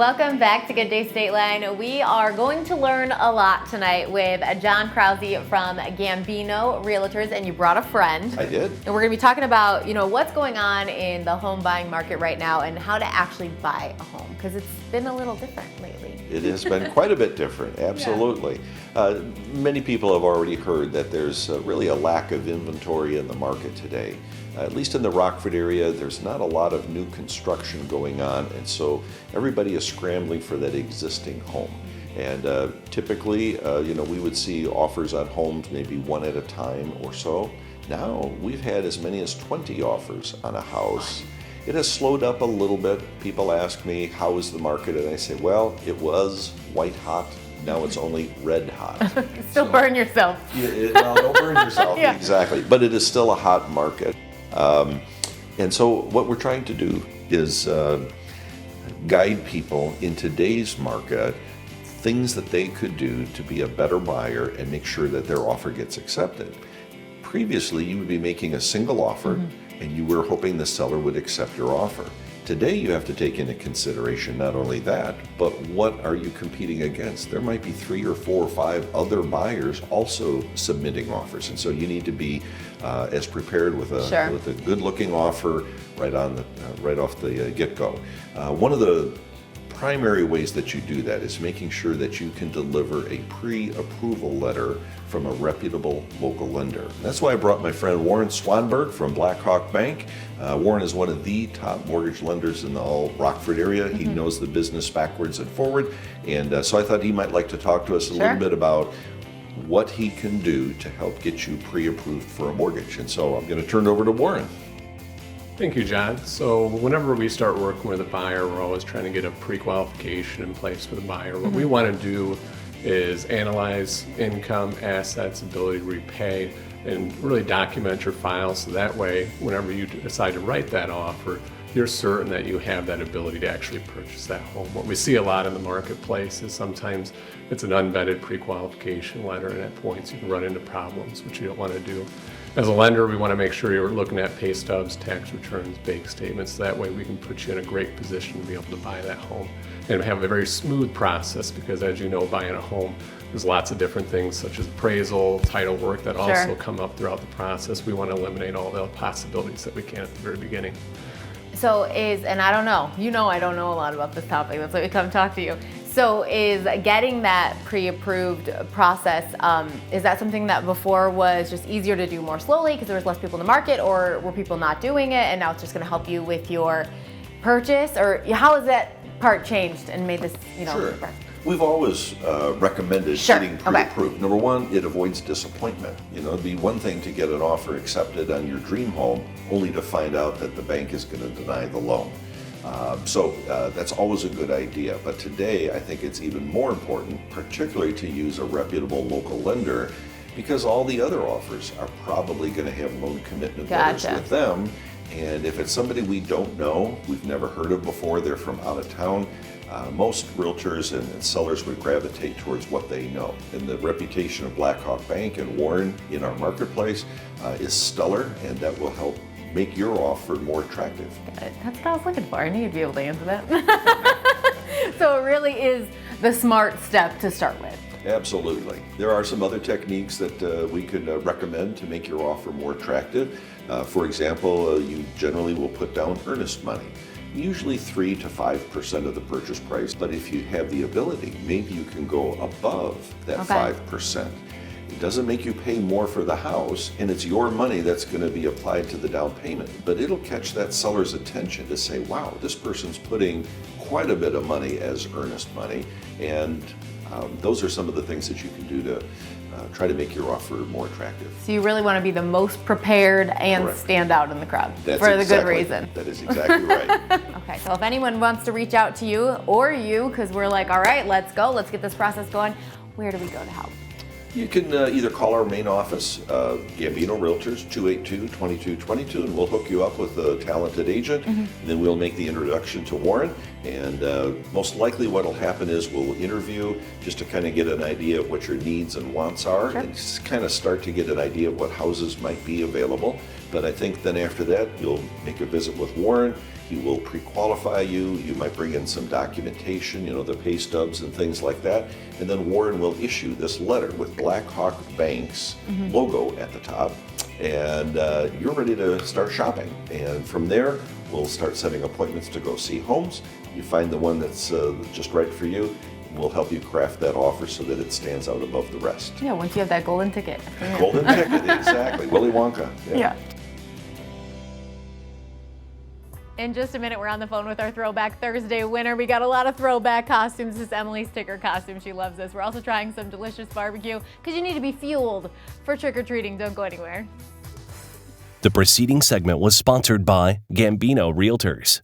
Welcome back to Good Day State Line. We are going to learn a lot tonight with John Krause from Gambino Realtors, and you brought a friend. I did. And we're going to be talking about, what's going on in the home buying market right now and how to actually buy a home, because it's been a little different lately. It has been quite a bit different, absolutely. Yeah. Many people have already heard that there's really a lack of inventory in the market today. At least in the Rockford area, there's not a lot of new construction going on, and so everybody is scrambling for that existing home. And typically, we would see offers on homes maybe one at a time or so. Now, we've had as many as 20 offers on a house. It has slowed up a little bit. People ask me, how is the market? And I say, well, it was white hot. Now it's only red hot. Still burn yourself. No, don't burn yourself, Yeah. Exactly. But it is still a hot market. And so what we're trying to do is guide people in today's market, things that they could do to be a better buyer and make sure that their offer gets accepted. Previously, you would be making a single offer, and you were hoping the seller would accept your offer. Today, you have to take into consideration not only that, but what are you competing against? There might be 3 or 4 or 5 other buyers also submitting offers, and so you need to be as prepared with a good-looking offer right off the get-go. One of the primary ways that you do that is making sure that you can deliver a pre-approval letter from a reputable local lender. That's why I brought my friend Warren Swanberg from Blackhawk Bank. Warren is one of the top mortgage lenders in the whole Rockford area. He knows the business backwards and forward, and so I thought he might like to talk to us a little bit about what he can do to help get you pre-approved for a mortgage. And so I'm going to turn it over to Warren. Thank you, John. So whenever we start working with a buyer, we're always trying to get a pre-qualification in place for the buyer. What we want to do is analyze income, assets, ability to repay, and really document your file so that way, whenever you decide to write that offer, you're certain that you have that ability to actually purchase that home. What we see a lot in the marketplace is sometimes it's an unvetted pre-qualification letter, and at points you can run into problems, which you don't want to do. As a lender, we want to make sure you're looking at pay stubs, tax returns, bank statements. That way we can put you in a great position to be able to buy that home and have a very smooth process, because as you know, buying a home, there's lots of different things such as appraisal, title work that also come up throughout the process. We want to eliminate all the possibilities that we can at the very beginning. So and I don't know, I don't know a lot about this topic, that's why we come talk to you. So is getting that pre-approved process, is that something that before was just easier to do more slowly because there was less people in the market, or were people not doing it and now it's just going to help you with your purchase? Or how has that part changed and made this, Sure. We've always recommended getting pre-approved. Number one, it avoids disappointment. It'd be one thing to get an offer accepted on your dream home only to find out that the bank is going to deny the loan. So that's always a good idea. But today, I think it's even more important, particularly to use a reputable local lender, because all the other offers are probably going to have loan commitment letters with them. And if it's somebody we don't know, we've never heard of before, they're from out of town, most realtors and sellers would gravitate towards what they know. And the reputation of Blackhawk Bank and Warren in our marketplace is stellar, and that will help make your offer more attractive. That's what I was looking for. I knew you'd be able to answer that. So it really is the smart step to start with. Absolutely. There are some other techniques that we could recommend to make your offer more attractive. For example, you generally will put down earnest money, usually 3 to 5% of the purchase price. But if you have the ability, maybe you can go above that 5%. It doesn't make you pay more for the house, and it's your money that's going to be applied to the down payment. But it'll catch that seller's attention to say, wow, this person's putting quite a bit of money as earnest money. And those are some of the things that you can do to try to make your offer more attractive. So you really want to be the most prepared and stand out in the crowd for the good reason. That is exactly right. Okay, so if anyone wants to reach out to you or you, because we're like, all right, let's go, let's get this process going, where do we go to help? You can either call our main office, Gambino Realtors, 282-2222, and we'll hook you up with a talented agent. And then we'll make the introduction to Warren. And most likely what will happen is we'll interview just to kind of get an idea of what your needs and wants are, and just kind of start to get an idea of what houses might be available. But I think then after that, you'll make a visit with Warren. He will pre-qualify you. You might bring in some documentation, the pay stubs and things like that. And then Warren will issue this letter with Blackhawk Bank's logo at the top. And you're ready to start shopping. And from there, we'll start setting appointments to go see homes. You find the one that's just right for you. We'll help you craft that offer so that it stands out above the rest. Yeah, once you have that golden ticket. Golden ticket, exactly. Willy Wonka. Yeah. In just a minute, we're on the phone with our Throwback Thursday winner. We got a lot of throwback costumes. This is Emily's ticker costume. She loves this. We're also trying some delicious barbecue because you need to be fueled for trick-or-treating. Don't go anywhere. The preceding segment was sponsored by Gambino Realtors.